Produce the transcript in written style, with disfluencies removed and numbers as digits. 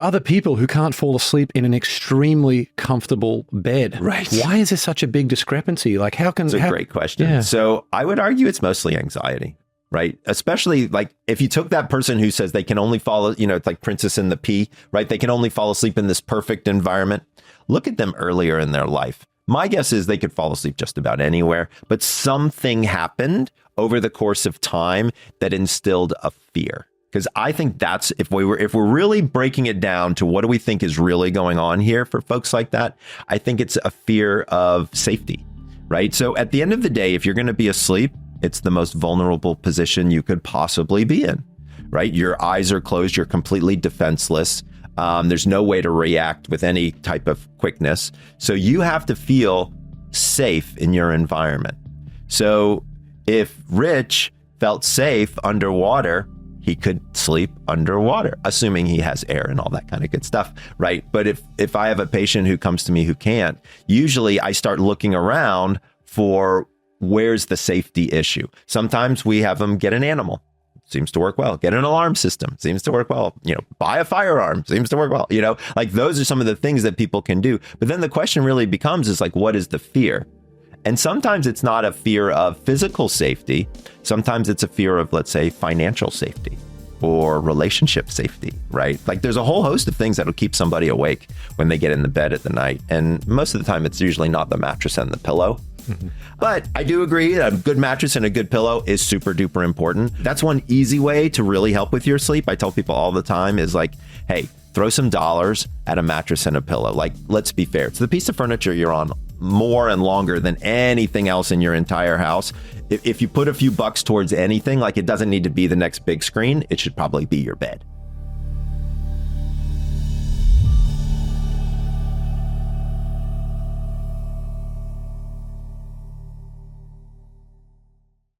other people who can't fall asleep in an extremely comfortable bed. Right. Why is there such a big discrepancy? Like, how can... It's a great question. Yeah. So I would argue it's mostly anxiety, right? Especially like if you took that person who says they can only fall, it's like Princess and the Pea, right? They can only fall asleep in this perfect environment. Look at them earlier in their life. My guess is they could fall asleep just about anywhere, but something happened over the course of time that instilled a fear. Because I think that's, if we're really breaking it down to what do we think is really going on here for folks like that, I think it's a fear of safety, right? So at the end of the day, if you're going to be asleep, it's the most vulnerable position you could possibly be in, right? Your eyes are closed. You're completely defenseless. There's no way to react with any type of quickness. So you have to feel safe in your environment. So if Rich felt safe underwater, he could sleep underwater, assuming he has air and all that kind of good stuff, right? But if I have a patient who comes to me who can't, usually I start looking around for where's the safety issue. Sometimes we have them get an animal. Seems to work well. Get an alarm system. Seems to work well. Buy a firearm. Seems to work well. Like those are some of the things that people can do. But then the question really becomes is like, what is the fear? And sometimes it's not a fear of physical safety. Sometimes it's a fear of, let's say, financial safety or relationship safety, right? Like there's a whole host of things that'll keep somebody awake when they get in the bed at the night. And most of the time, it's usually not the mattress and the pillow. Mm-hmm. But I do agree that a good mattress and a good pillow is super duper important. That's one easy way to really help with your sleep. I tell people all the time is like, hey, throw some dollars at a mattress and a pillow. Like, let's be fair. It's the piece of furniture you're on more and longer than anything else in your entire house. If you put a few bucks towards anything, like it doesn't need to be the next big screen, it should probably be your bed.